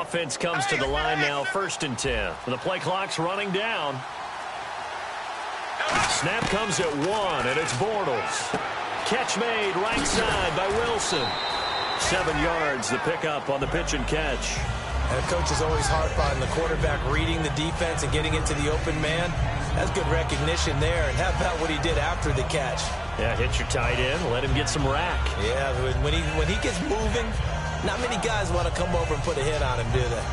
offense comes to the line now, 1st and 10. The play clock's running down. Snap comes at 1, and it's Bortles. Catch made right side by Wilson. 7 yards, the pickup on the pitch and catch. And the coach is always harp on the quarterback reading the defense and getting into the open man. That's good recognition there. And how about what he did after the catch? Yeah, hit your tight end, let him get some rack. Yeah, when he gets moving, not many guys want to come over and put a hit on him, do they?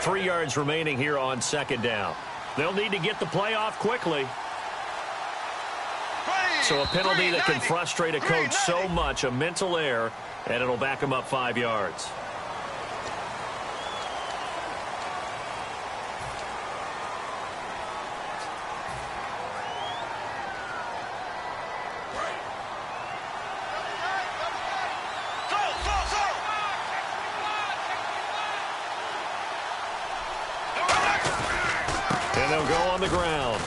Three yards remaining here on 2nd down. They'll need to get the play off quickly. So a penalty that can frustrate a coach so much, a mental error, and it'll back him up 5 yards. And they'll go on the ground.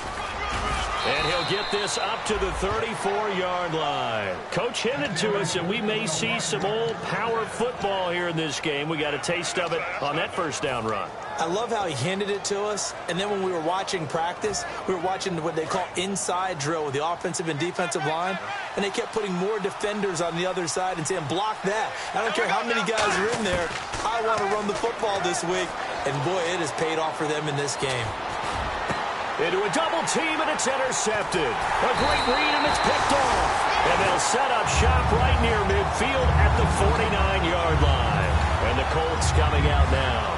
And he'll get this up to the 34-yard line. Coach hinted to us that we may see some old power football here in this game. We got a taste of it on that 1st down run. I love how he hinted it to us. And then when we were watching practice, we were watching what they call inside drill with the offensive and defensive line. And they kept putting more defenders on the other side and saying, block that. I don't care how many guys are in there. I want to run the football this week. And, boy, it has paid off for them in this game. Into a double team, and it's intercepted. A great read, and it's picked off. And they'll set up shop right near midfield at the 49-yard line. And the Colts coming out now.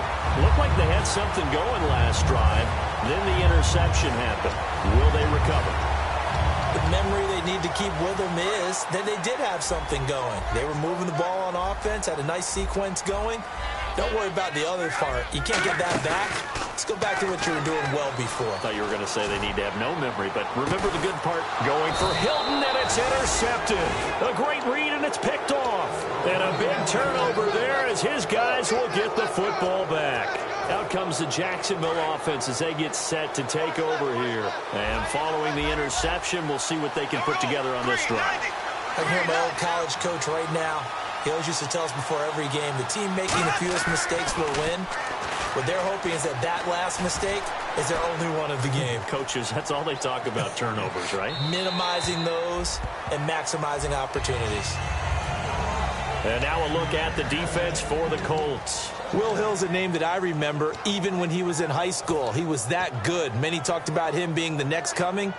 Looked like they had something going last drive. Then the interception happened. Will they recover? The memory they need to keep with them is that they did have something going. They were moving the ball on offense, had a nice sequence going. Don't worry about the other part. You can't get that back. Let's go back to what you were doing well before. I thought you were going to say they need to have no memory, but remember the good part. Going for Hilton, and it's intercepted. A great read, and it's picked off. And a big turnover there as his guys will get the football back. Out comes the Jacksonville offense as they get set to take over here. And following the interception, we'll see what they can put together on this drive. I hear my old college coach right now. He always used to tell us before every game, the team making the fewest mistakes will win. What they're hoping is that that last mistake is their only one of the game. Coaches, that's all they talk about, turnovers, right? Minimizing those and maximizing opportunities. And now a look at the defense for the Colts. Will Hill's a name that I remember even when he was in high school. He was that good. Many talked about him being the next coming.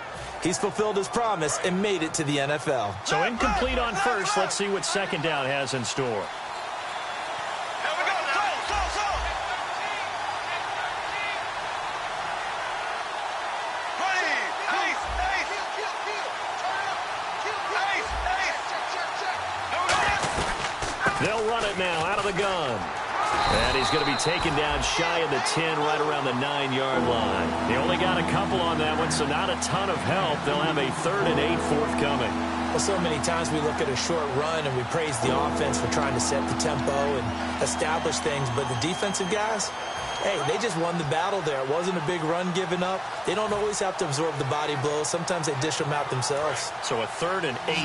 He's fulfilled his promise and made it to the NFL. So incomplete on 1st. Let's see what 2nd down has in store. They'll run it now out of the gun. And he's going to be taken down shy of the 10, right around the 9-yard line. He only got a couple on that one, so not a ton of help. They'll have a 3rd and 8 forthcoming. Well, so many times we look at a short run and we praise the offense for trying to set the tempo and establish things. But the defensive guys, hey, they just won the battle there. It wasn't a big run given up. They don't always have to absorb the body blows. Sometimes they dish them out themselves. So a 3rd and 8.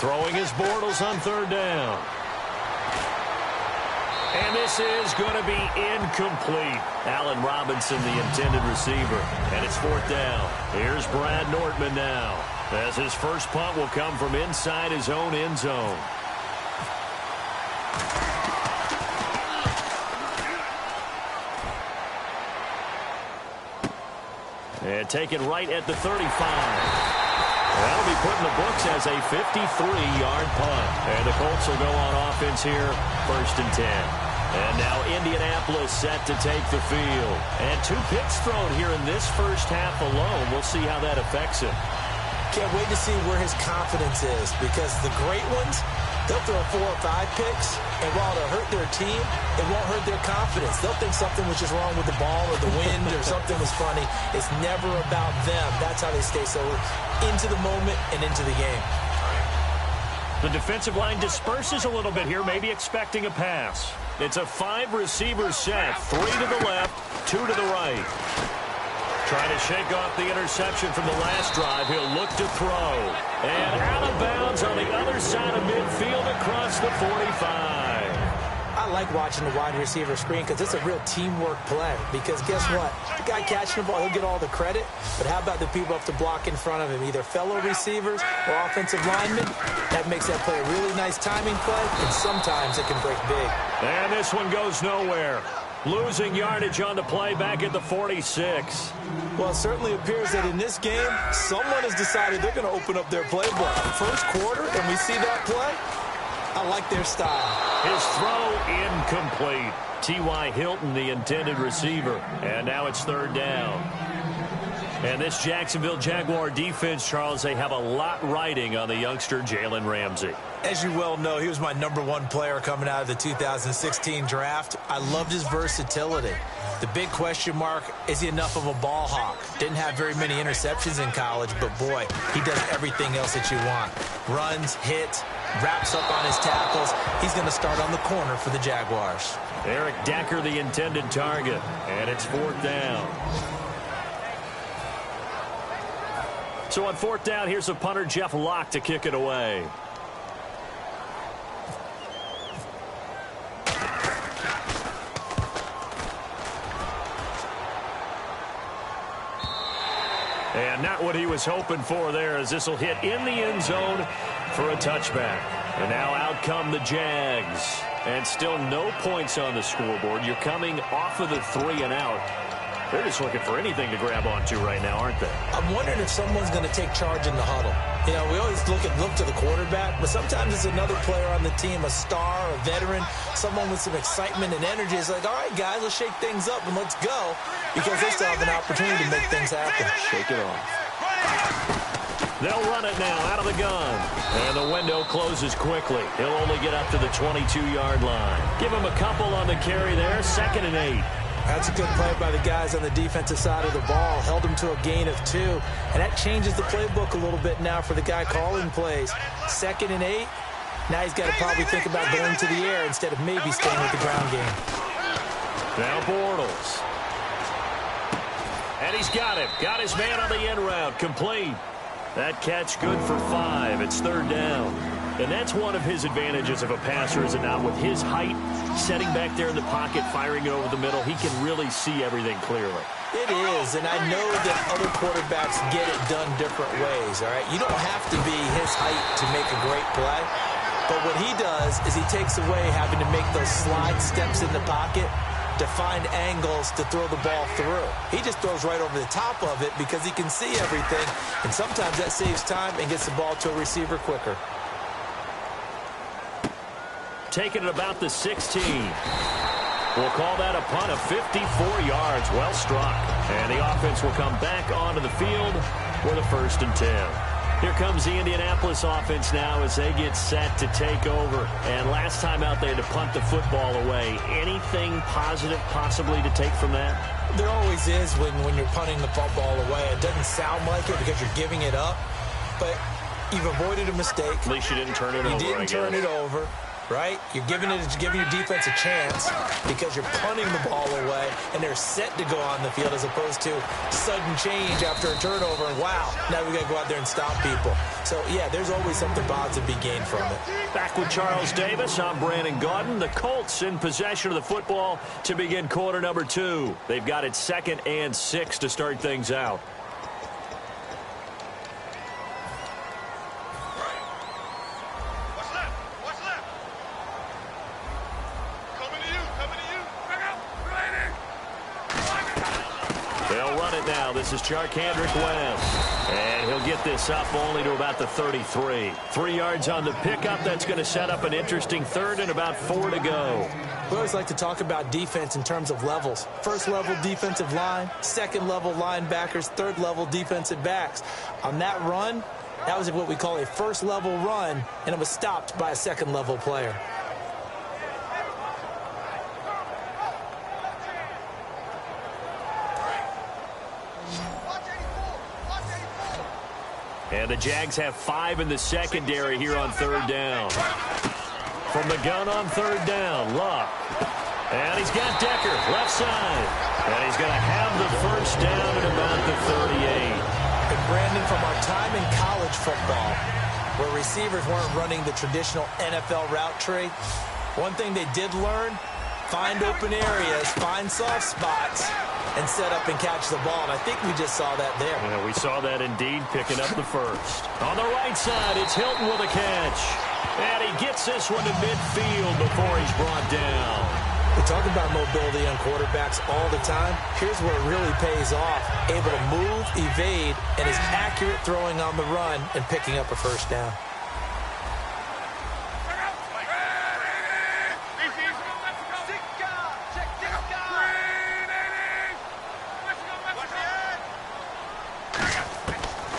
Throwing his Bortles on 3rd down. And this is going to be incomplete. Allen Robinson, the intended receiver. And it's 4th down. Here's Brad Nortman now, as his first punt will come from inside his own end zone. And taken right at the 35. That'll be put in the books as a 53-yard punt. And the Colts will go on offense here, 1st and 10. And now Indianapolis set to take the field. And 2 picks thrown here in this first half alone. We'll see how that affects him. Can't wait to see where his confidence is, because the great ones, They'll throw 4 or 5 picks, and while it'll hurt their team, it won't hurt their confidence. They'll think something was just wrong with the ball or the wind or something was funny. It's never about them. That's how they stay so into the moment and into the game. The defensive line disperses a little bit here, maybe expecting a pass. It's a 5-receiver set, 3 to the left, 2 to the right. Trying to shake off the interception from the last drive. He'll look to throw. And out of bounds on the other side of midfield across the 45. I like watching the wide receiver screen because it's a real teamwork play. Because guess what? The guy catching the ball, he'll get all the credit. But how about the people up to block in front of him? Either fellow receivers or offensive linemen. That makes that play a really nice timing play. And sometimes it can break big. And this one goes nowhere. Losing yardage on the play back at the 46. Well, it certainly appears that in this game, someone has decided they're going to open up their playbook. First quarter, and we see that play. I like their style. His throw incomplete. T.Y. Hilton, the intended receiver. And now it's 3rd down. And this Jacksonville Jaguar defense, Charles, they have a lot riding on the youngster Jalen Ramsey. As you well know, he was my #1 player coming out of the 2016 draft. I loved his versatility. The big question mark, is he enough of a ball hawk? Didn't have very many interceptions in college, but boy, he does everything else that you want. Runs, hits, wraps up on his tackles. He's going to start on the corner for the Jaguars. Eric Decker, the intended target, and it's 4th down. So on 4th down, here's the punter, Jeff Locke, to kick it away. And not what he was hoping for there, as this will hit in the end zone for a touchback. And now out come the Jags. And still no points on the scoreboard. You're coming off of the 3 and out. They're just looking for anything to grab onto right now, aren't they? I'm wondering if someone's going to take charge in the huddle. You know, we always look to the quarterback, but sometimes it's another player on the team, a star, a veteran, someone with some excitement and energy. It's like, all right, guys, let's shake things up and let's go, because they still have an opportunity to make things happen. Shake it off. They'll run it now out of the gun. And the window closes quickly. He'll only get up to the 22-yard line. Give him a couple on the carry there, 2nd and 8. That's a good play by the guys on the defensive side of the ball. Held him to a gain of 2. And that changes the playbook a little bit now for the guy calling plays. 2nd and 8. Now he's got to probably think about going to the air instead of maybe staying with the ground game. Now Bortles. And he's got him. Got his man on the end route. Complete. That catch good for 5. It's 3rd down. And that's one of his advantages of a passer, is it not? With his height, setting back there in the pocket, firing it over the middle, he can really see everything clearly. It is, and I know that other quarterbacks get it done different ways, all right? You don't have to be his height to make a great play. But what he does is he takes away having to make those slide steps in the pocket to find angles to throw the ball through. He just throws right over the top of it because he can see everything, and sometimes that saves time and gets the ball to a receiver quicker. Taking it about the 16. We'll call that a punt of 54 yards. Well struck. And the offense will come back onto the field for the 1st and 10. Here comes the Indianapolis offense now as they get set to take over. And last time out there to punt the football away. Anything positive possibly to take from that? There always is when you're punting the football away. It doesn't sound like it because you're giving it up. But you've avoided a mistake. At least you didn't turn it over, You didn't turn it over. Right? You're giving your defense a chance because you're punting the ball away and they're set to go on the field, as opposed to sudden change after a turnover and wow, now we got to go out there and stop people. So, yeah, there's always something positive to be gained from it. Back with Charles Davis, I'm Brandon Gaudin. The Colts in possession of the football to begin quarter number 2. They've got it 2nd and 6 to start things out. Now, this is Charkandrick West, and he'll get this up only to about the 33. 3 yards on the pickup. That's going to set up an interesting 3rd and about 4 to go. We always like to talk about defense in terms of levels. 1st level defensive line, 2nd level linebackers, 3rd level defensive backs. On that run, That was what we call a first-level run, and it was stopped by a second-level player. And the Jags have 5 in the secondary here on third down. From the gun on third down, Luck. And he's got Decker, left side. And he's going to have the first down at about the 38. And Brandon, from our time in college football, where receivers weren't running the traditional NFL route tree, one thing they did learn, find open areas, find soft spots, and set up and catch the ball. And I think we just saw that there. Yeah, we saw that indeed, picking up the first. On the right side, it's Hilton with a catch. And he gets this one to midfield before he's brought down. We talk about mobility on quarterbacks all the time. Here's where it really pays off. Able to move, evade, and is accurate throwing on the run and picking up a first down.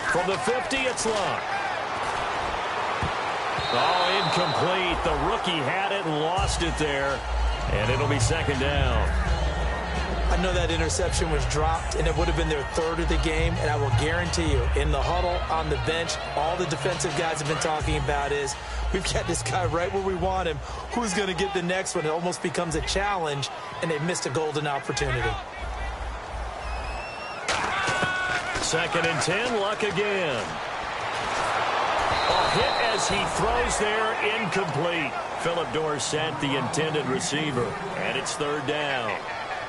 From the 50, it's Luck. Oh, incomplete. The rookie had it and lost it there. And it'll be second down. I know that interception was dropped, and it would have been their third of the game. And I will guarantee you, in the huddle, on the bench, all the defensive guys have been talking about is, we've got this guy right where we want him. Who's going to get the next one? It almost becomes a challenge, and they've missed a golden opportunity. Second and 10, Luck again. A hit as he throws there, incomplete. Phillip Dorsett, the intended receiver, and it's third down.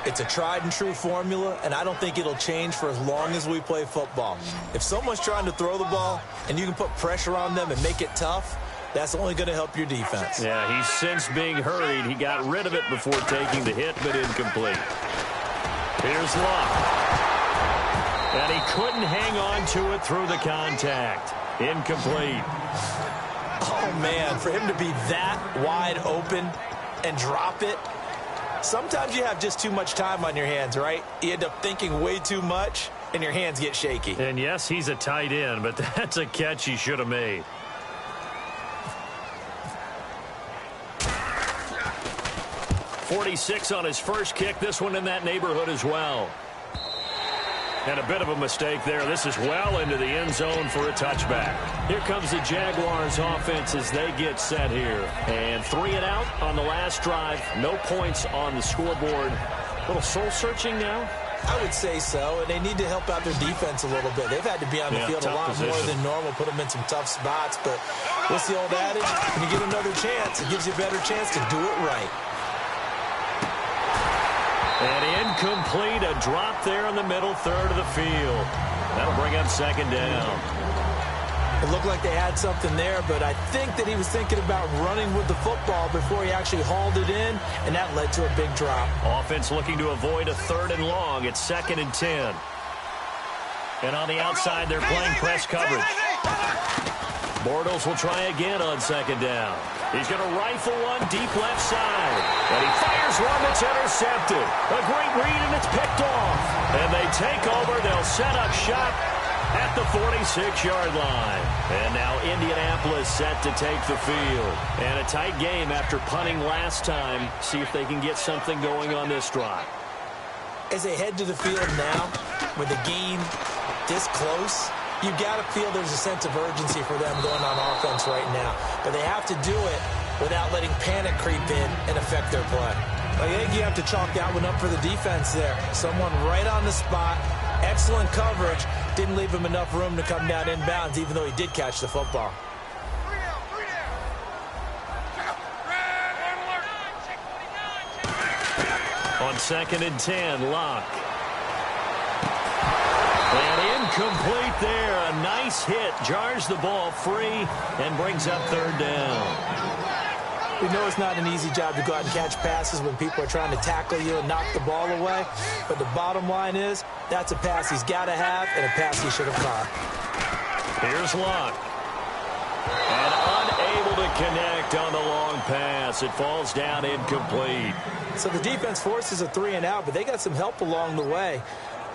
It's a tried-and-true formula, and I don't think it'll change for as long as we play football. If someone's trying to throw the ball and you can put pressure on them and make it tough, that's only going to help your defense. Yeah, he's since being hurried. He got rid of it before taking the hit, but incomplete. Here's Luck. And he couldn't hang on to it through the contact. Incomplete. Oh, man, for him to be that wide open and drop it, sometimes you have just too much time on your hands, right? You end up thinking way too much, and your hands get shaky. And, yes, he's a tight end, but that's a catch he should have made. .46 on his first kick. This one in that neighborhood as well. And a bit of a mistake there. This is well into the end zone for a touchback. Here comes the Jaguars offense as they get set here. And 3 and out on the last drive. No points on the scoreboard. A little soul-searching now? I would say so, and they need to help out their defense a little bit. They've had to be on the field a lot more than normal, put them in some tough spots. But what's the old adage? When you get another chance, it gives you a better chance to do it right. And incomplete, a drop there in the middle third of the field. That'll bring up second down. It looked like they had something there, but I think that he was thinking about running with the football before he actually hauled it in, and that led to a big drop. Offense looking to avoid a third and long. It's second and 10. And on the outside, they're playing press coverage. Bortles will try again on second down. He's going to rifle one deep left side. And he fires one that's intercepted. A great read, and it's picked off. And they take over. They'll set up shop at the 46-yard line. And now Indianapolis set to take the field. And a tight game after punting last time. See if they can get something going on this drive. As they head to the field now, with the game this close, you've got to feel there's a sense of urgency for them going on offense right now. But they have to do it without letting panic creep in and affect their play. I think you have to chalk that one up for the defense there. Someone right on the spot, excellent coverage, didn't leave him enough room to come down inbounds, even though he did catch the football. On second and 10, Luck. And incomplete there. A nice hit. Jars the ball free and brings up third down. We know it's not an easy job to go out and catch passes when people are trying to tackle you and knock the ball away. But the bottom line is, that's a pass he's got to have and a pass he should have caught. Here's Luck. And unable to connect on the long pass. It falls down incomplete. So the defense forces a 3 and out, but they got some help along the way.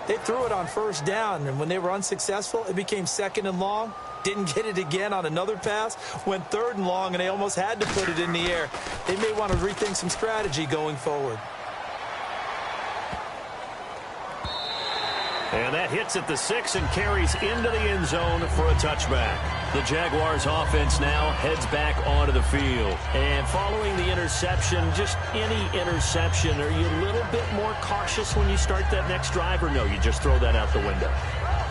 They threw it on first down, and when they were unsuccessful, it became second and long. Didn't get it again on another pass. Went 3rd and long, and they almost had to put it in the air. They may want to rethink some strategy going forward. And that hits at the 6 and carries into the end zone for a touchback. The Jaguars offense now heads back onto the field. And following the interception, just any interception, are you a little bit more cautious when you start that next drive, or no, you just throw that out the window?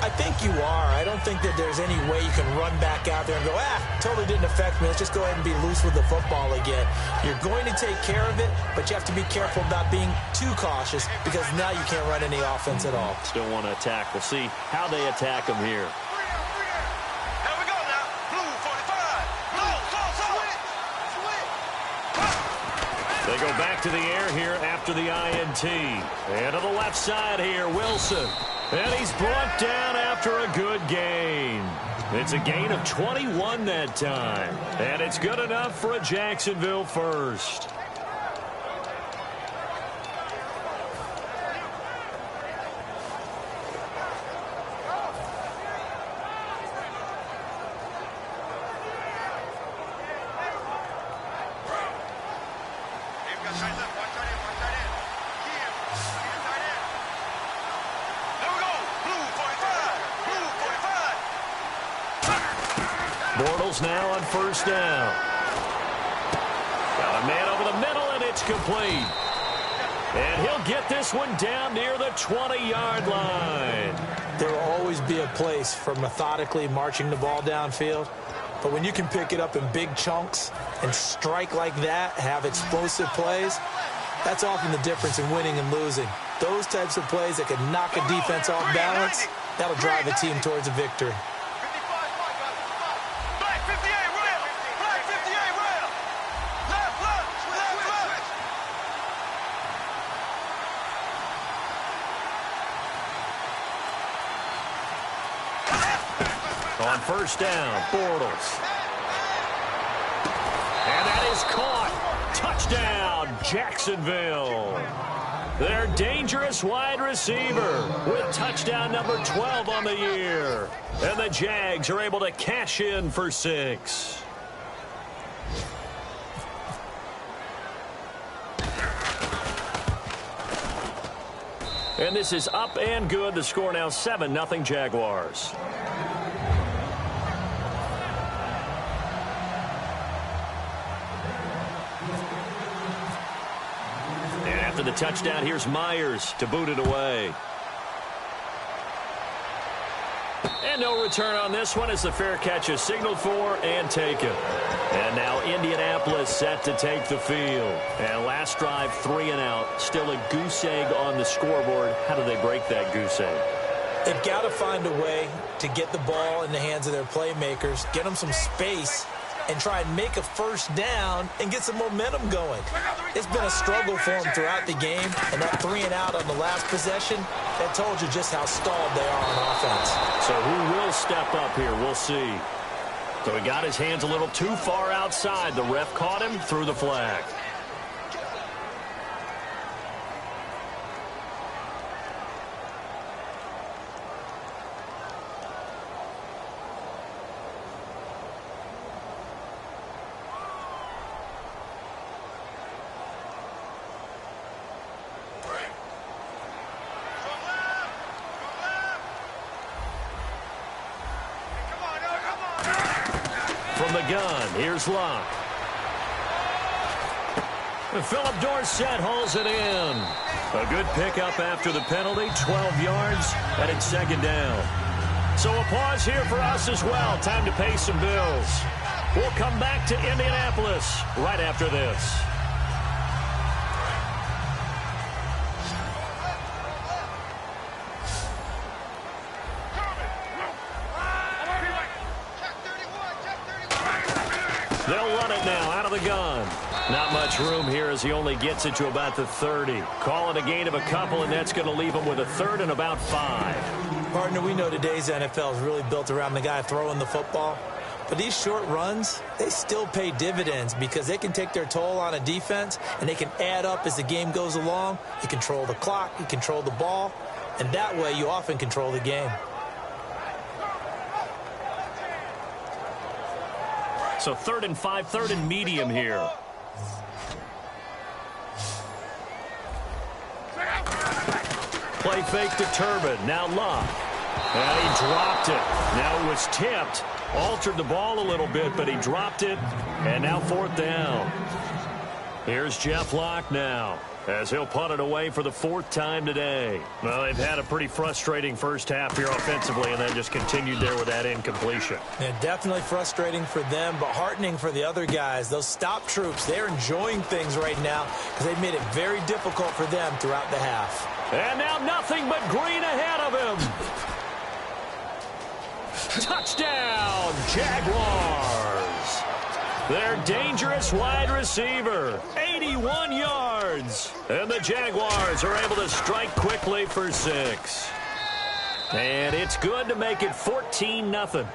I think you are. I don't think that there's any way you can run back out there and go, totally didn't affect me. Let's just go ahead and be loose with the football again. You're going to take care of it, but you have to be careful about being too cautious because now you can't run any offense at all. Still want to attack. We'll see how they attack them here. Here we go now. Blue 45. They go back to the air here after the INT. And to the left side here, Wilson. And he's brought down after a good gain. It's a gain of 21 that time. And it's good enough for a Jacksonville first. Bortles now on 1st down. Got a man over the middle, and it's complete. And he'll get this one down near the 20-yard line. There will always be a place for methodically marching the ball downfield. But when you can pick it up in big chunks and strike like that, have explosive plays, that's often the difference in winning and losing. Those types of plays that can knock a defense off balance, that'll drive a team towards a victory. On 1st down, Bortles. And that is caught. Touchdown, Jacksonville. Their dangerous wide receiver with touchdown number 12 on the year. And the Jags are able to cash in for 6. And this is up and good. The score now 7-0 Jaguars. After the touchdown, here's Myers to boot it away. And no return on this one as the fair catch is signaled for and taken. And now Indianapolis set to take the field. And last drive, 3 and out. Still a goose egg on the scoreboard. How do they break that goose egg? They've got to find a way to get the ball in the hands of their playmakers, get them some space, and try and make a 1st down and get some momentum going. It's been a struggle for them throughout the game, and that 3 and out on the last possession, that told you just how stalled they are on offense. So who will step up here? We'll see. So he got his hands a little too far outside. The ref caught him, threw the flag. From the gun, here's Locke. And Philip Dorsett hauls it in. A good pickup after the penalty, 12 yards, and it's 2nd down. So a pause here for us as well. Time to pay some bills. We'll come back to Indianapolis right after this. They'll run it now out of the gun. Not much room here as he only gets it to about the 30. Call it a gain of a couple, and that's going to leave him with a 3rd and about 5. Partner, we know today's NFL is really built around the guy throwing the football. But these short runs, they still pay dividends because they can take their toll on a defense, and they can add up as the game goes along. You control the clock, you control the ball, and that way you often control the game. So 3rd and 5, 3rd and medium here. Play fake to Turbin. Now Luck. And he dropped it. Now it was tipped. Altered the ball a little bit, but he dropped it. And now 4th down. Here's Jeff Locke now, as he'll punt it away for the 4th time today. Well, they've had a pretty frustrating first half here offensively, and then just continued there with that incompletion. Yeah, definitely frustrating for them, but heartening for the other guys. Those stop troops, they're enjoying things right now because they've made it very difficult for them throughout the half. And now nothing but green ahead of him. Touchdown, Jaguars. Their dangerous wide receiver, 81 yards. And the Jaguars are able to strike quickly for 6. And it's good to make it 14-0.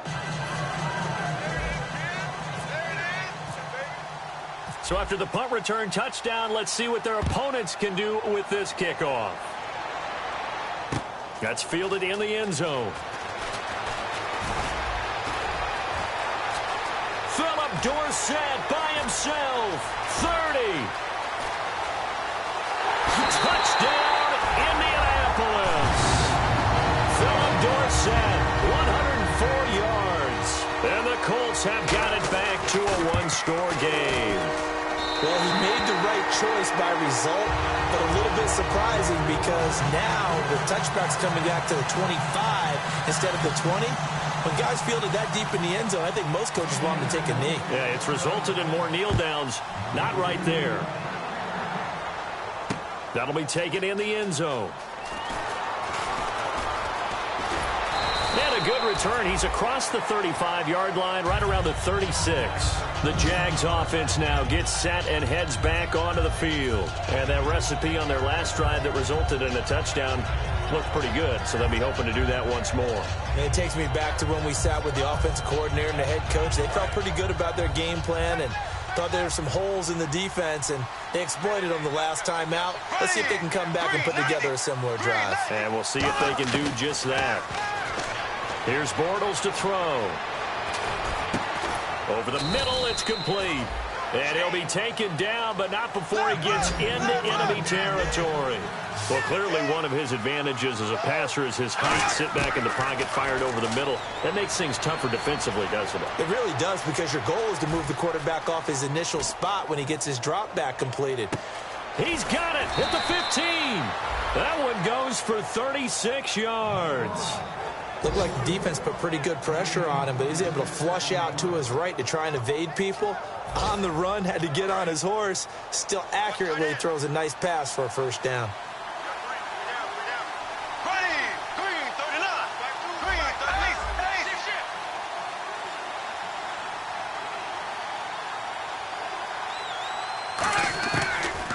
So after the punt return touchdown, let's see what their opponents can do with this kickoff. That's fielded in the end zone. Philip Dorsett by himself. 30. Touchdown, Indianapolis. Philip Dorsett, 104 yards. And the Colts have got it back to a one-score game. Well, he made the right choice by result, but a little bit surprising because now the touchback's coming back to the 25 instead of the 20. When guys fielded that deep in the end zone, I think most coaches want them to take a knee. Yeah, it's resulted in more kneel downs. Not right there. That'll be taken in the end zone. And a good return. He's across the 35-yard line, right around the 36. The Jags offense now gets set and heads back onto the field. And that recipe on their last drive that resulted in a touchdown looked pretty good, so they'll be hoping to do that once more. And it takes me back to when we sat with the offensive coordinator and the head coach. They felt pretty good about their game plan and thought there were some holes in the defense, and they exploited them the last time out. Let's see if they can come back and put together a similar drive. And we'll see if they can do just that. Here's Bortles to throw. Over the middle, it's complete. And he'll be taken down, but not before he gets into enemy territory. Well, clearly one of his advantages as a passer is his height. Sit back in the pocket, fired over the middle. That makes things tougher defensively, doesn't it? It really does, because your goal is to move the quarterback off his initial spot when he gets his drop back completed. He's got it at the 15. That one goes for 36 yards. Looked like the defense put pretty good pressure on him, but he's able to flush out to his right to try and evade people. On the run, had to get on his horse. Still accurately throws a nice pass for a first down.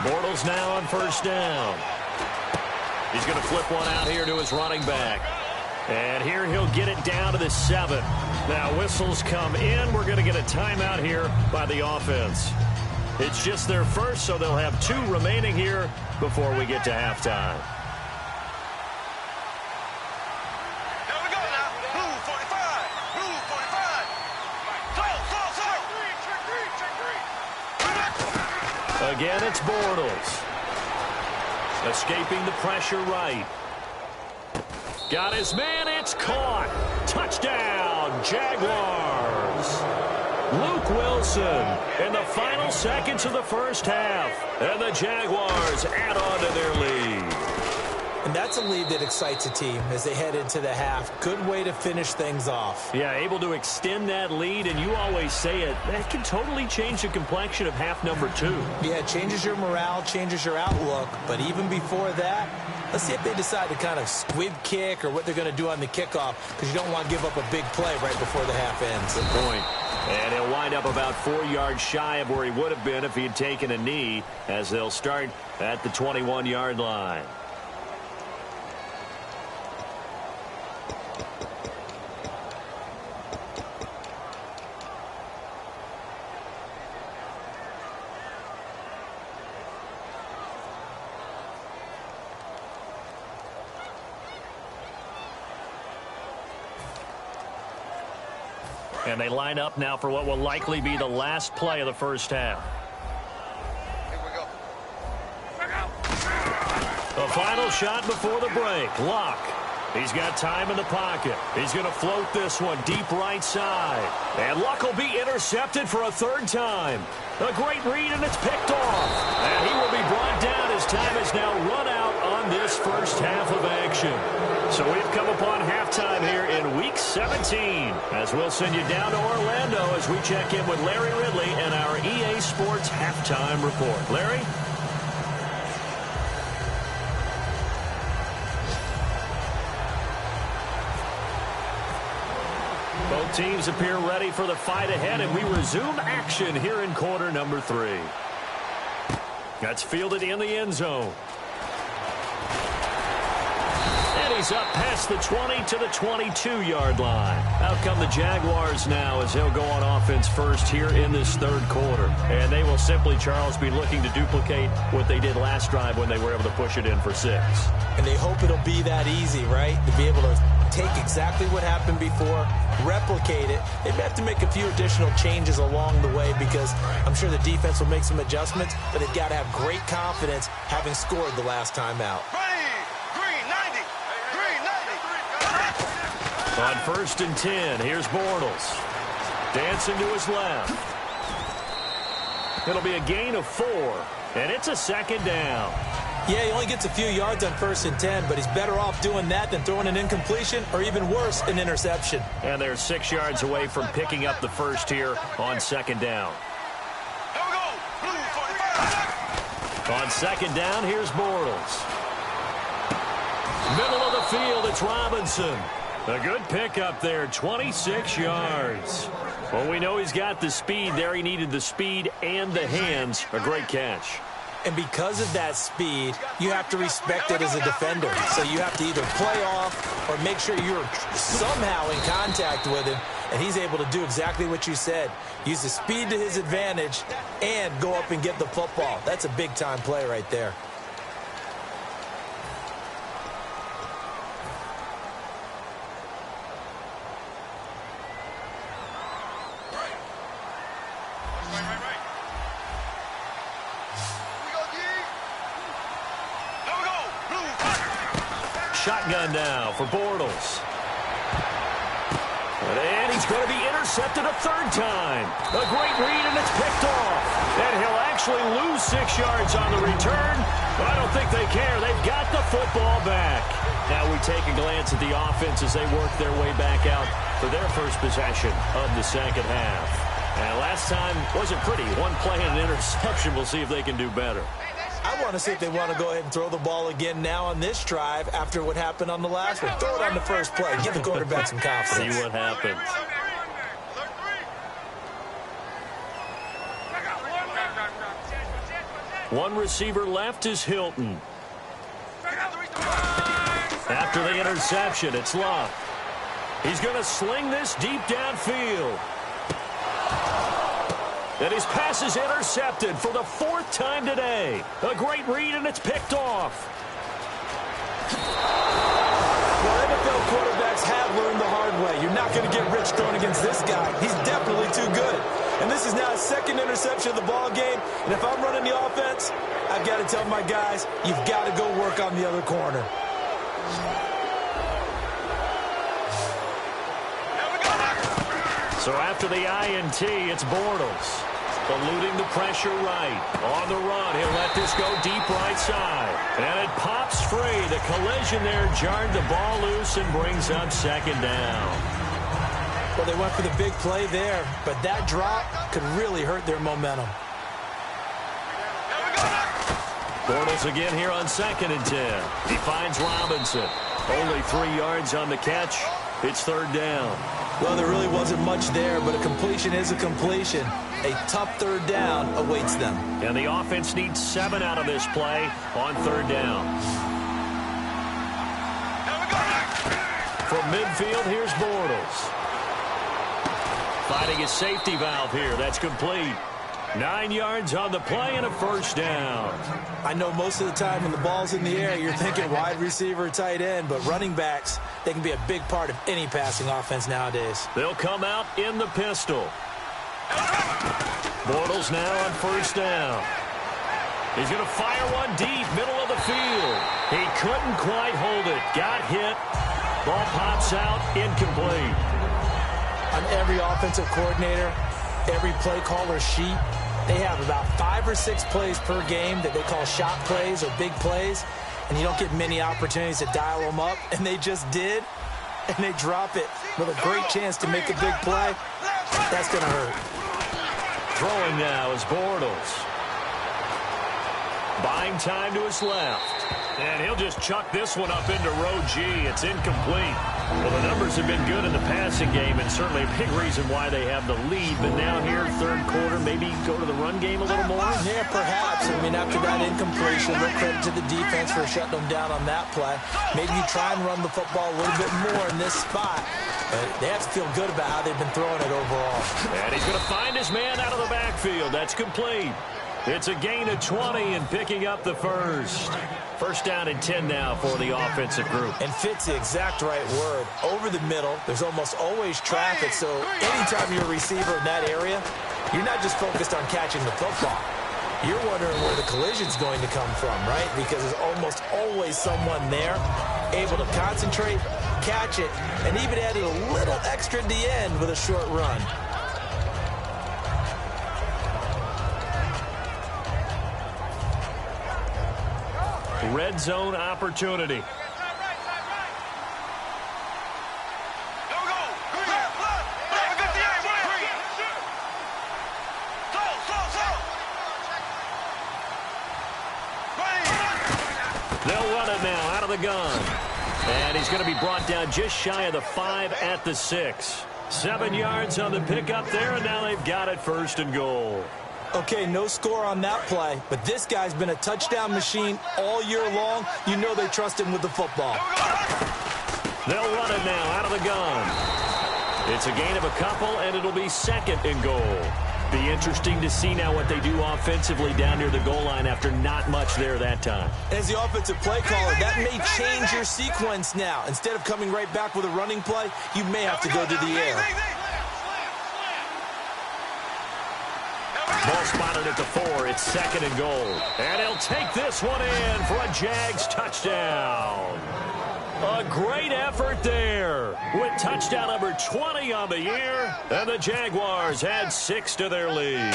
Bortles now on first down. He's going to flip one out here to his running back. And here he'll get it down to the 7. Now whistles come in. We're going to get a timeout here by the offense. It's just their first, so they'll have 2 remaining here before we get to halftime. There we go now. Blue 45. Blue 45. Close. Again, it's Bortles. Escaping the pressure right. Got his man, it's caught. Touchdown, Jaguars. Luke Wilson in the final seconds of the first half. And the Jaguars add on to their lead. And that's a lead that excites a team as they head into the half. Good way to finish things off. Yeah, able to extend that lead, and you always say it, that can totally change the complexion of half number 2. Yeah, it changes your morale, changes your outlook. But even before that, let's see if they decide to kind of squib kick or what they're going to do on the kickoff, because you don't want to give up a big play right before the half ends. Good point. And he'll wind up about 4 yards shy of where he would have been if he had taken a knee, as they'll start at the 21-yard line. And they line up now for what will likely be the last play of the first half. Here we go. The final shot before the break. Luck. He's got time in the pocket. He's going to float this one deep right side. And Luck will be intercepted for a third time. A great read, and it's picked off. And he will be brought down as time has now run out on this first half of action. So we've come upon halftime here in Week 17. As we'll send you down to Orlando as we check in with Larry Ridley and our EA Sports Halftime Report. Larry? Both teams appear ready for the fight ahead, and we resume action here in quarter number 3. That's fielded in the end zone. And he's up past the 20 to the 22-yard line. Out come the Jaguars now as they'll go on offense first here in this third quarter. And they will simply, Charles, be looking to duplicate what they did last drive when they were able to push it in for 6. And they hope it'll be that easy, right? To be able to take exactly what happened before, replicate it. They may have to make a few additional changes along the way because I'm sure the defense will make some adjustments, but they've got to have great confidence having scored the last time out. Green 90. Green 90. On 1st and 10, here's Bortles. Dancing to his left. It'll be a gain of 4, and it's a second down. Yeah, he only gets a few yards on 1st and 10, but he's better off doing that than throwing an incompletion or even worse, an interception. And they're 6 yards away from picking up the first here on 2nd down. Here we go. Blue 45. On 2nd down, here's Bortles. Middle of the field, it's Robinson. A good pickup there, 26 yards. Well, we know he's got the speed there. He needed the speed and the hands. A great catch. And because of that speed, you have to respect it as a defender. So you have to either play off or make sure you're somehow in contact with him. And he's able to do exactly what you said. Use the speed to his advantage and go up and get the football. That's a big-time play right there. Shotgun now for Bortles. And he's going to be intercepted a third time. A great read, and it's picked off. And he'll actually lose 6 yards on the return. But I don't think they care. They've got the football back. Now we take a glance at the offense as they work their way back out for their first possession of the second half. And last time wasn't pretty. One play and an interception. We'll see if they can do better. I want to see if they want to go ahead and throw the ball again now on this drive after what happened on the last one. Throw it on the first play. Give the quarterback some confidence. See what happens. One receiver left is Hilton. After the interception, it's Luck. He's going to sling this deep downfield. And his pass is intercepted for the 4th time today. A great read, and it's picked off. Well, NFL quarterbacks have learned the hard way. You're not going to get rich throwing against this guy. He's definitely too good. And this is now his 2nd interception of the ball game. And if I'm running the offense, I've got to tell my guys, you've got to go work on the other corner. So after the INT, it's Bortles. Eluding the pressure right. On the run, he'll let this go deep right side. And it pops free. The collision there jarred the ball loose and brings up 2nd down. Well, they went for the big play there, but that drop could really hurt their momentum. Bortles again here on 2nd and 10. He finds Robinson. Only 3 yards on the catch. It's 3rd down. Well, there really wasn't much there, but a completion is a completion. A tough 3rd down awaits them. And the offense needs 7 out of this play on 3rd down. From midfield, here's Bortles. Finding his safety valve here. That's complete. 9 yards on the play and a first down. I know most of the time when the ball's in the air, you're thinking wide receiver, tight end, but running backs, they can be a big part of any passing offense nowadays. They'll come out in the pistol. Bortles now on first down. He's going to fire one deep, middle of the field. He couldn't quite hold it. Got hit. Ball pops out, incomplete. On every offensive coordinator, every play caller sheet, they have about 5 or 6 plays per game that they call shot plays or big plays, and you don't get many opportunities to dial them up, and they just did, and they drop it with a great chance to make a big play. That's going to hurt. Throwing now is Bortles. Buying time to his left. And he'll just chuck this one up into row G. It's incomplete. Well, the numbers have been good in the passing game, and certainly a big reason why they have the lead. But now here, third quarter, maybe go to the run game a little more? Yeah, perhaps. I mean, after that incompletion, no credit to the defense for shutting them down on that play. Maybe you try and run the football a little bit more in this spot. But they have to feel good about how they've been throwing it overall. And he's going to find his man out of the backfield. That's complete. It's a gain of 20 and picking up the first. First down and 10 now for the offensive group. And fit's the exact right word. Over the middle, there's almost always traffic, so anytime you're a receiver in that area, you're not just focused on catching the football. You're wondering where the collision's going to come from, right? Because there's almost always someone there able to concentrate, catch it, and even add a little extra at the end with a short run. Red zone opportunity. There we go. Left, left. 58, wait. Slow. They'll run it now out of the gun. And he's going to be brought down just shy of the 5 at the 6. 7 yards on the pickup there, and now they've got it first and goal. Okay, no score on that play, but this guy's been a touchdown machine all year long. You know they trust him with the football. They'll run it now out of the gun. It's a gain of a couple, and it'll be second and goal. Be interesting to see now what they do offensively down near the goal line after not much there that time. As the offensive play caller, that may change your sequence now. Instead of coming right back with a running play, you may have to go to the air. Ball spotted at the 4. It's second and goal. And he'll take this one in for a Jags touchdown. A great effort there with touchdown number 20 on the year. And the Jaguars add 6 to their lead.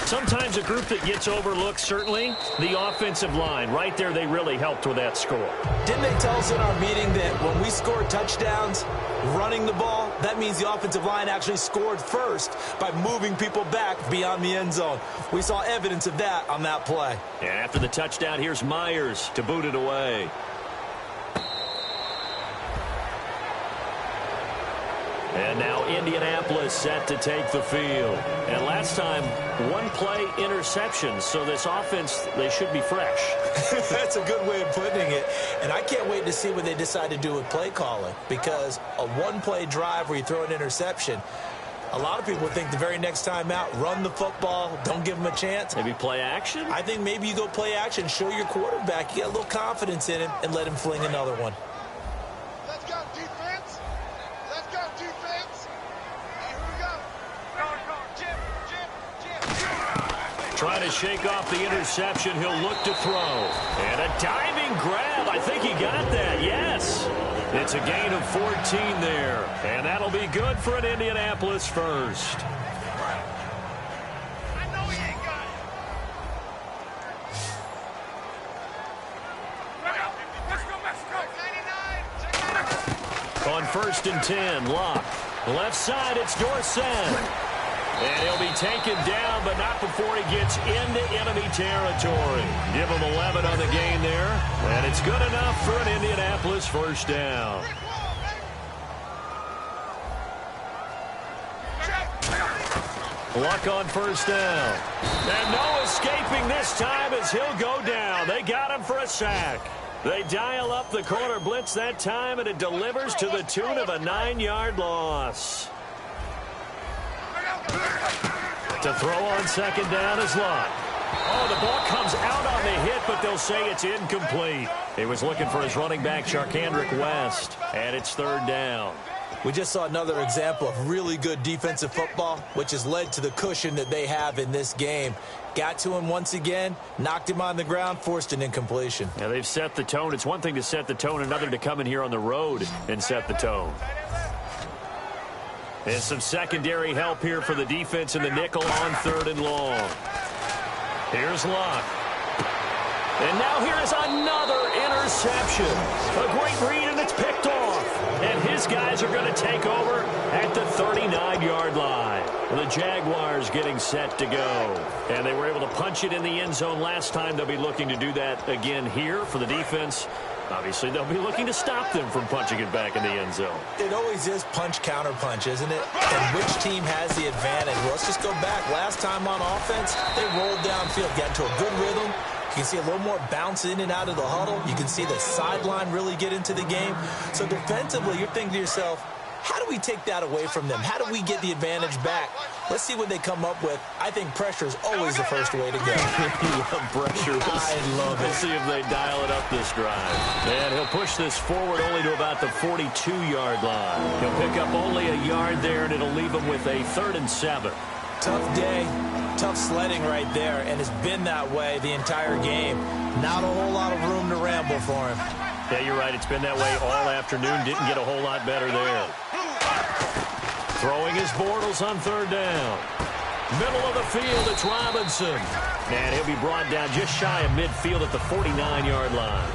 Sometimes a group that gets overlooked, certainly, the offensive line. Right there, they really helped with that score. Didn't they tell us in our meeting that when we score touchdowns running the ball, that means the offensive line actually scored first by moving people back beyond the end zone? We saw evidence of that on that play. And after the touchdown, here's Myers to boot it away. And now Indianapolis set to take the field. And last time, one play interception. So this offense, they should be fresh. That's a good way of putting it. And I can't wait to see what they decide to do with play calling. Because a one-play drive where you throw an interception, a lot of people think the very next time out, run the football, don't give them a chance. Maybe play action? I think maybe you go play action, show your quarterback, you get a little confidence in him, and let him fling another one. Let's go, defense. Let's go, defense. Here we go. Jim. Trying to shake off the interception. He'll look to throw. And a diving grab. I think he got that. Yes. It's a gain of 14 there. And that'll be good for an Indianapolis first. I know he ain't got it. Let's go, Mexico. 99. On first and 10, Locke. Left side, it's Dorsett. And he'll be taken down, but not before he gets into enemy territory. Give him 11 on the gain there. And it's good enough for an Indianapolis first down. Luck on first down. And no escaping this time as he'll go down. They got him for a sack. They dial up the corner blitz that time, and it delivers to the tune of a 9-yard loss. To throw on second down is Luck. Oh, the ball comes out on the hit, but they'll say it's incomplete. He was looking for his running back, Charkandrick West, and it's third down. We just saw another example of really good defensive football, which has led to the cushion that they have in this game. Got to him once again, knocked him on the ground, forced an incompletion. Yeah, they've set the tone. It's one thing to set the tone, another to come in here on the road and set the tone. And some secondary help here for the defense in the nickel on third and long. Here's Luck. And now here is another interception. A great read, and it's picked off. And his guys are going to take over at the 39-yard line. The Jaguars getting set to go. And they were able to punch it in the end zone last time. They'll be looking to do that again here for the defense. Obviously, they'll be looking to stop them from punching it back in the end zone. It always is punch-counter-punch, isn't it? And which team has the advantage? Well, let's just go back. Last time on offense, they rolled downfield, got into a good rhythm. You can see a little more bounce in and out of the huddle. You can see the sideline really get into the game. So defensively, you're thinking to yourself, how do we take that away from them? How do we get the advantage back? Let's see what they come up with. I think pressure is always the first way to go. Pressure. I love it. We'll see if they dial it up this drive. And he'll push this forward only to about the 42-yard line. He'll pick up only a yard there, and it'll leave him with a 3rd and 7. Tough day, tough sledding right there, and it's been that way the entire game. Not a whole lot of room to ramble for him. Yeah, you're right. It's been that way all afternoon. Didn't get a whole lot better there. Throwing his Bortles on third down. Middle of the field, it's Robinson. And he'll be brought down just shy of midfield at the 49-yard line.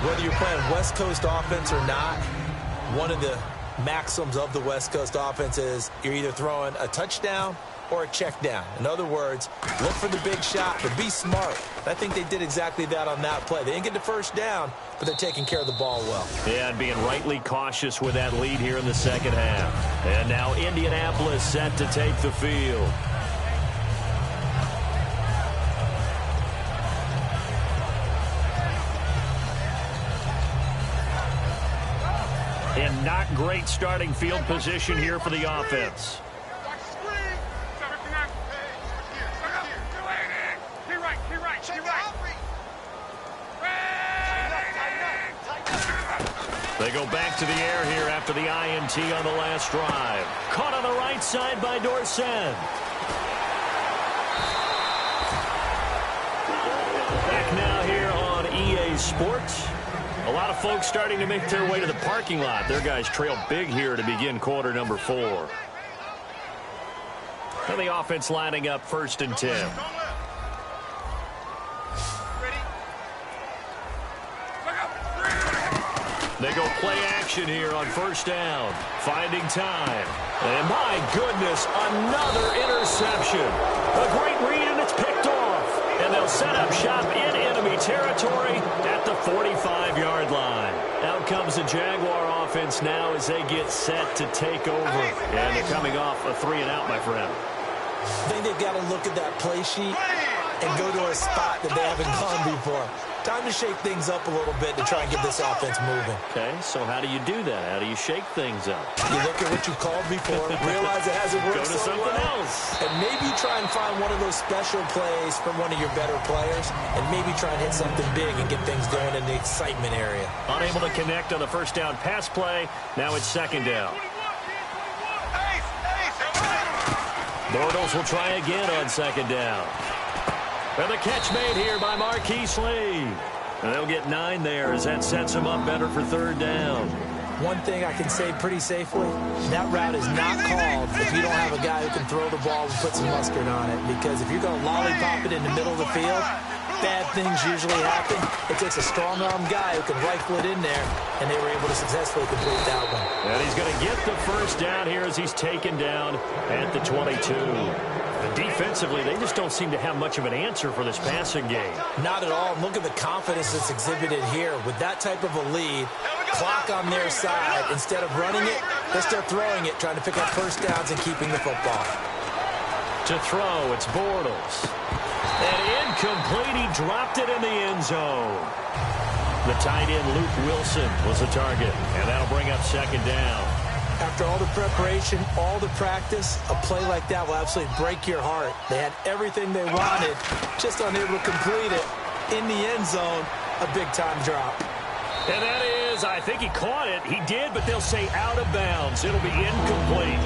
Whether you're playing West Coast offense or not, one of the maxims of the West Coast offense is you're either throwing a touchdown or a check down. In other words, look for the big shot, but be smart. I think they did exactly that on that play. They didn't get the first down, but they're taking care of the ball well. Yeah, and being rightly cautious with that lead here in the second half. And now Indianapolis set to take the field. And not great starting field position here for the offense. They go back to the air here after the INT on the last drive. Caught on the right side by Dorsett. Back now here on EA Sports. A lot of folks starting to make their way to the parking lot. Their guys trail big here to begin quarter number 4. And the offense lining up 1st and 10. They go play action here on 1st down. Finding time. And my goodness, another interception. A great read, and it's picked off. And they'll set up shop in enemy territory at the 45-yard line. Out comes the Jaguar offense now as they get set to take over. And they're coming off a 3-and-out, my friend. I think they've got to look at that play sheet and go to a spot that they haven't gone before. Time to shake things up a little bit to try and get this offense moving. Okay, so how do you do that? How do you shake things up? You look at what you called before, realize it hasn't worked Go to something else. and maybe try and find one of those special plays from one of your better players, and maybe try and hit something big and get things going in the excitement area. Unable to connect on the 1st down pass play. Now it's 2nd down. Bortles will try again on 2nd down. And the catch made here by Marquise Lee. And they'll get 9 there as that sets them up better for 3rd down. One thing I can say pretty safely, that route is not called if you don't have a guy who can throw the ball and put some mustard on it. Because if you're going to lollipop it in the middle of the field, bad things usually happen. It takes a strong-arm guy who can rifle it in there, and they were able to successfully complete that one. And he's going to get the 1st down here as he's taken down at the 22. And defensively, they just don't seem to have much of an answer for this passing game. Not at all. And look at the confidence that's exhibited here. With that type of a lead, clock on their side, instead of running it, they start throwing it, trying to pick up 1st downs and keeping the football. To throw, it's Bortles. And incomplete, he dropped it in the end zone. The tight end, Luke Wilson, was the target, and that'll bring up 2nd down. After all the preparation, all the practice, a play like that will absolutely break your heart. They had everything they wanted, just unable to complete it. In the end zone, a big-time drop. And that is, I think he caught it. He did, but they'll say out of bounds. It'll be incomplete.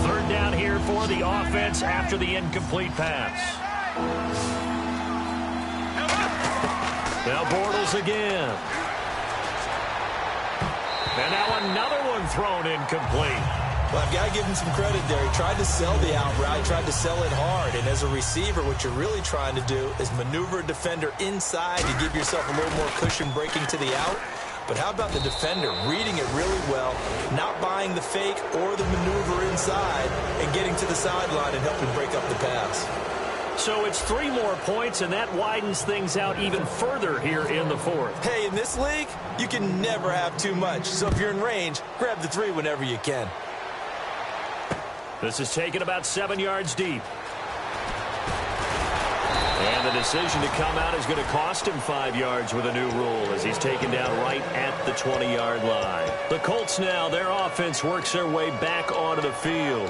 Third down here for the offense after the incomplete pass. Now Bortles again. And now another one thrown incomplete. Well, I've got to give him some credit there. He tried to sell the out route. He tried to sell it hard. And as a receiver, what you're really trying to do is maneuver a defender inside to give yourself a little more cushion breaking to the out. But how about the defender reading it really well, not buying the fake or the maneuver inside, and getting to the sideline and helping break up the pass? So it's 3 more points, and that widens things out even further here in the fourth. Hey, in this league, you can never have too much. So if you're in range, grab the 3 whenever you can. This is taken about 7 yards deep. And the decision to come out is going to cost him 5 yards with a new rule as he's taken down right at the 20-yard line. The Colts now, their offense works their way back onto the field.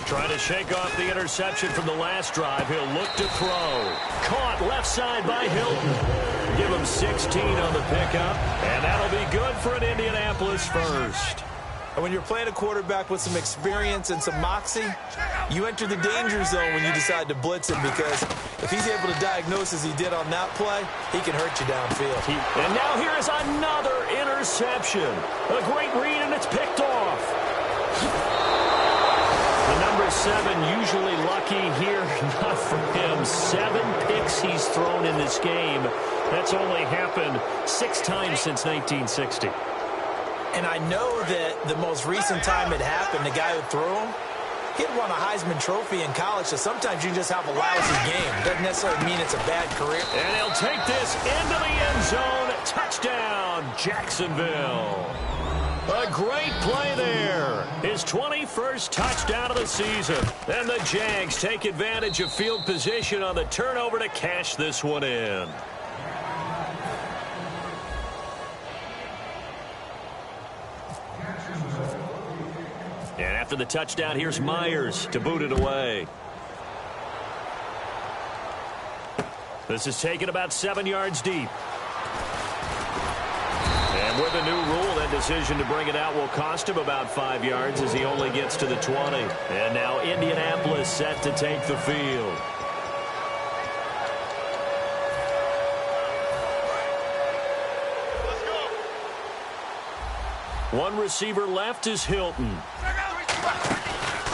Trying to shake off the interception from the last drive. He'll look to throw. Caught left side by Hilton. Give him 16 on the pickup, and that'll be good for an Indianapolis first. And when you're playing a quarterback with some experience and some moxie, you enter the danger zone when you decide to blitz him, because if he's able to diagnose as he did on that play, he can hurt you downfield. And now here is another interception. A great read, and it's picked off. The number 7 usually lucky here, not for him. 7 picks he's thrown in this game. That's only happened 6 times since 1960. And I know that the most recent time it happened, the guy who threw him, he had won a Heisman Trophy in college, so sometimes you just have a lousy game. Doesn't necessarily mean it's a bad career. And he'll take this into the end zone. Touchdown, Jacksonville. A great play there. His 21st touchdown of the season. And the Jags take advantage of field position on the turnover to cash this one in. And after the touchdown, here's Myers to boot it away. This is taken about 7 yards deep. And with a new rule, that decision to bring it out will cost him about 5 yards as he only gets to the 20. And now Indianapolis set to take the field. One receiver left is Hilton.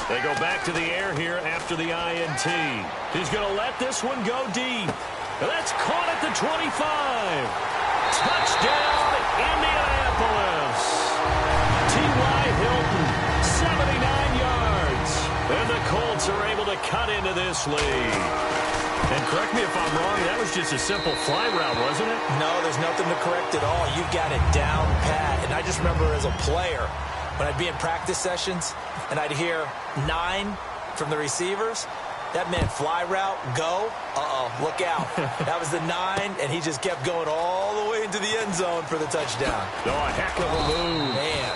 They go back to the air here after the INT. He's going to let this one go deep. And that's caught at the 25. Touchdown, Indianapolis. T.Y. Hilton, 79 yards. And the Colts are able to cut into this lead. And correct me if I'm wrong, that was just a simple fly route, wasn't it? No, there's nothing to correct at all. You've got it down pat. And I just remember as a player, when I'd be in practice sessions and I'd hear 9 from the receivers, that meant fly route, go, look out. That was the 9, and he just kept going all the way into the end zone for the touchdown. Oh, a heck of a move. Man.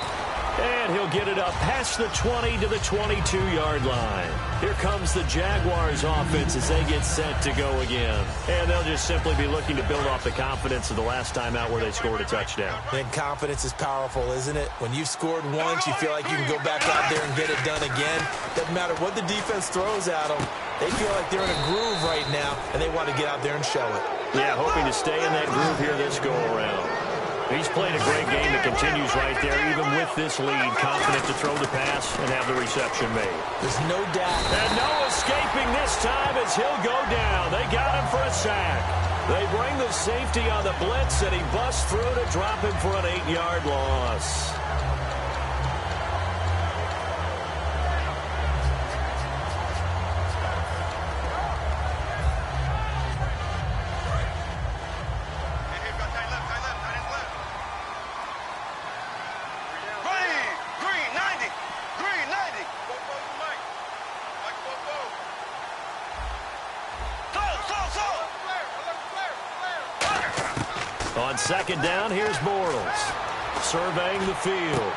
And he'll get it up past the 20 to the 22-yard line. Here comes the Jaguars offense as they get set to go again. And they'll just simply be looking to build off the confidence of the last time out where they scored a touchdown. And confidence is powerful, isn't it? When you've scored once, you feel like you can go back out there and get it done again. Doesn't matter what the defense throws at them. They feel like they're in a groove right now, and they want to get out there and show it. Yeah, hoping to stay in that groove here this go-around. He's played a great game that continues right there, even with this lead, confident to throw the pass and have the reception made. There's no doubt. And no escaping this time as he'll go down. They got him for a sack. They bring the safety on the blitz, and he busts through to drop him for an 8-yard loss. second down, here's Bortles. Surveying the field.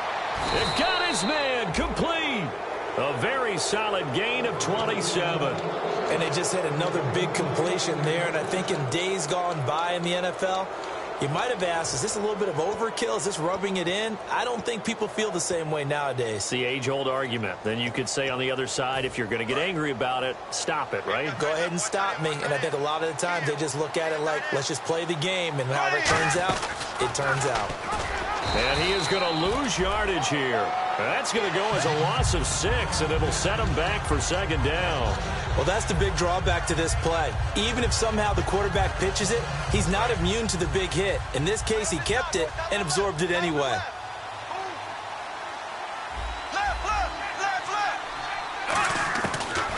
They've got his man complete. A very solid gain of 27. And they just had another big completion there. And I think in days gone by in the NFL, you might have asked, is this a little bit of overkill? Is this rubbing it in? I don't think people feel the same way nowadays. It's the age-old argument. Then you could say on the other side, if you're going to get angry about it, stop it, right? Go ahead and stop me. And I think a lot of the times they just look at it like, let's just play the game. And however it turns out, it turns out. And he is going to lose yardage here. That's going to go as a loss of 6, and it'll set him back for second down. Well, that's the big drawback to this play. Even if somehow the quarterback pitches it, he's not immune to the big hit. In this case, he kept it and absorbed it anyway.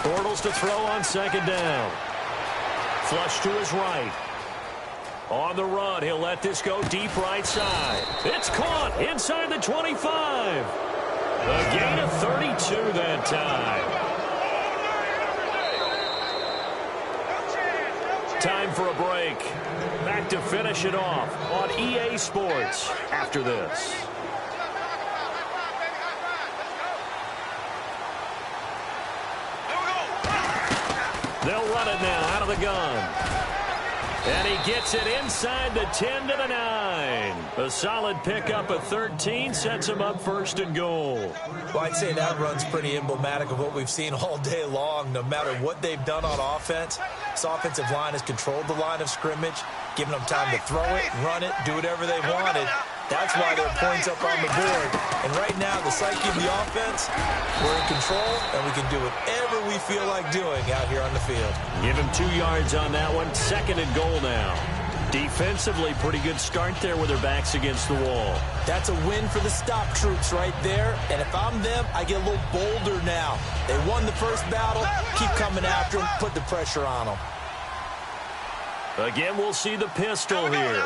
Bortles to throw on second down. Flush to his right. On the run, he'll let this go deep right side. It's caught inside the 25. A gain of 32 that time. Time for a break. Back to finish it off on EA Sports after this. They'll run it now out of the gun. And he gets it inside the 10 to the 9. A solid pickup of 13 sets him up first and goal. Well, I'd say that run's pretty emblematic of what we've seen all day long. No matter what they've done on offense, this offensive line has controlled the line of scrimmage, giving them time to throw it, run it, do whatever they wanted. That's why there are points up on the board. And right now, the psyche of the offense, we're in control, and we can do whatever we feel like doing out here on the field. Give him 2 yards on that one. Second and goal now. Defensively, pretty good start there with their backs against the wall. That's a win for the stop troops right there. And if I'm them, I get a little bolder now. They won the first battle. Keep coming after them. Put the pressure on them. Again, we'll see the pistol here.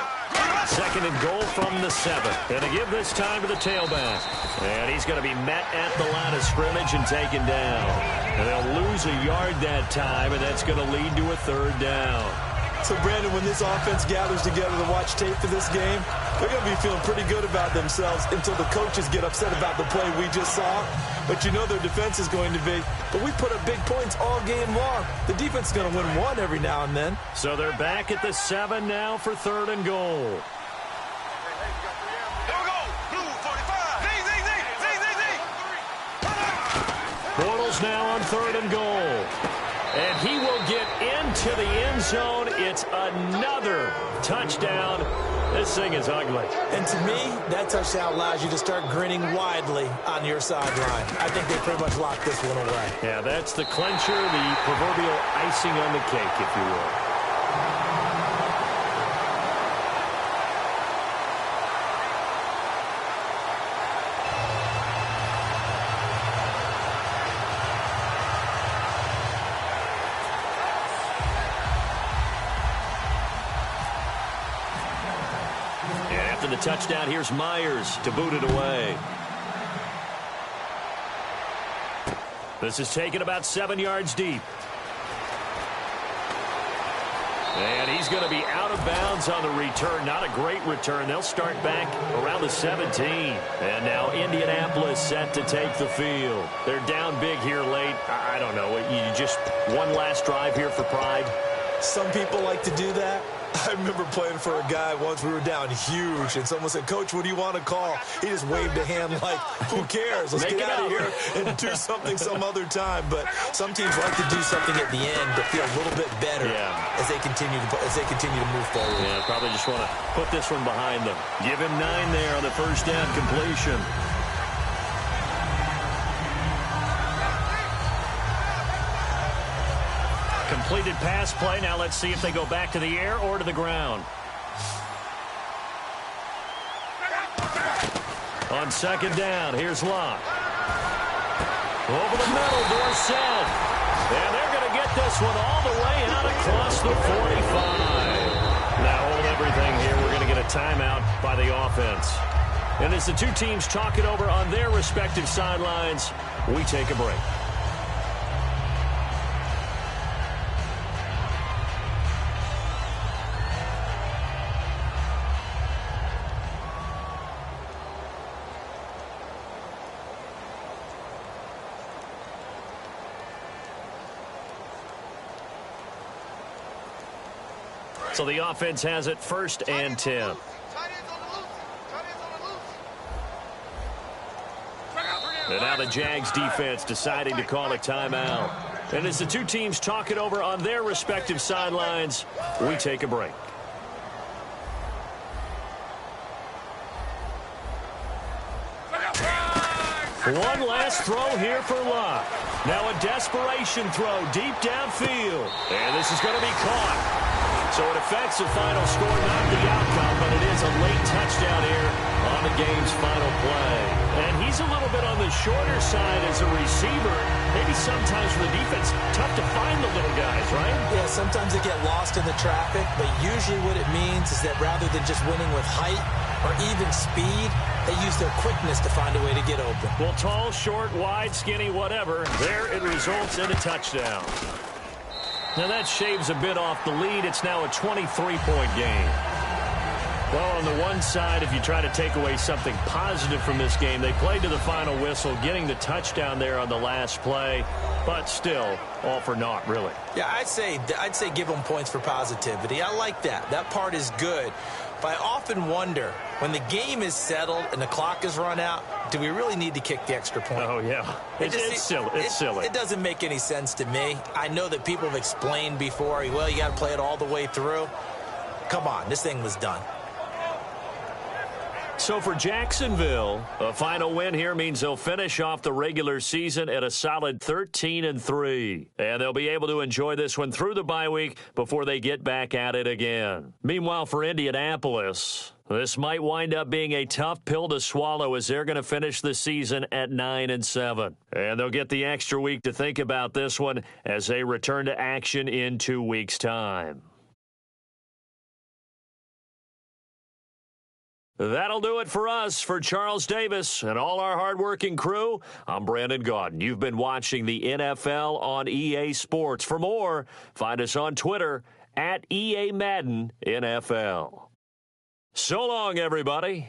Second and goal from the 7. And to give this time to the tailback. And he's going to be met at the line of scrimmage and taken down. And they'll lose a yard that time, and that's going to lead to a third down. So, Brandon, when this offense gathers together to watch tape for this game, they're going to be feeling pretty good about themselves until the coaches get upset about the play we just saw. But you know their defense is going to be. But we put up big points all game long. The defense is going to win one every now and then. So they're back at the 7 now for third and goal. Bortles now on third and goal. And he will get into the end zone. It's another touchdown. This thing is ugly. And to me, that touchdown allows you to start grinning widely on your sideline. I think they pretty much locked this one away. Yeah, that's the clincher, the proverbial icing on the cake, if you will. The touchdown, here's Myers to boot it away. This is taken about 7 yards deep. And he's going to be out of bounds on the return. Not a great return. They'll start back around the 17. And now Indianapolis set to take the field. They're down big here late. I don't know. You just one last drive here for pride. Some people like to do that. I remember playing for a guy once. We were down huge, and someone said, "Coach, what do you want to call?" He just waved a hand like, "Who cares? Let's get out of here and do something some other time." But some teams like to do something at the end to feel a little bit better as they continue to move forward. Yeah, probably just want to put this one behind them. Give him 9 there on the first down completion. Completed pass play. Now let's see if they go back to the air or to the ground. On second down, here's Locke. Over the middle, Dorsett. And they're going to get this one all the way out across the 45. Now hold everything here. We're going to get a timeout by the offense. And as the two teams talk it over on their respective sidelines, we take a break. So the offense has it 1st and 10. Tight ends on the loose. Tight ends on the loose. And now the Jags defense deciding to call a timeout. And as the two teams talk it over on their respective sidelines, we take a break. One last throw here for Luck. Now a desperation throw deep downfield. And this is going to be caught. So it affects the final score, not the outcome, but it is a late touchdown here on the game's final play. And he's a little bit on the shorter side as a receiver. Maybe sometimes for the defense, tough to find the little guys, right? Yeah, sometimes they get lost in the traffic, but usually what it means is that rather than just winning with height or even speed, they use their quickness to find a way to get open. Well, tall, short, wide, skinny, whatever, there it results in a touchdown. Now that shaves a bit off the lead. It's now a 23-point game. Well, on the one side, if you try to take away something positive from this game, they played to the final whistle, getting the touchdown there on the last play, but still, all for naught, really. Yeah, I'd say give them points for positivity. I like that. That part is good. But I often wonder, when the game is settled and the clock is run out, do we really need to kick the extra point? Oh, yeah. It's silly. It's silly. It doesn't make any sense to me. I know that people have explained before, well, you got to play it all the way through. Come on, this thing was done. So for Jacksonville, a final win here means they'll finish off the regular season at a solid 13-3. And they'll be able to enjoy this one through the bye week before they get back at it again. Meanwhile, for Indianapolis, this might wind up being a tough pill to swallow as they're going to finish the season at 9-7. And they'll get the extra week to think about this one as they return to action in 2 weeks' time. That'll do it for us. For Charles Davis and all our hardworking crew, I'm Brandon Gaudin. You've been watching the NFL on EA Sports. For more, find us on Twitter at EA Madden NFL. So long, everybody.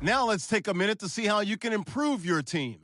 Now let's take a minute to see how you can improve your team.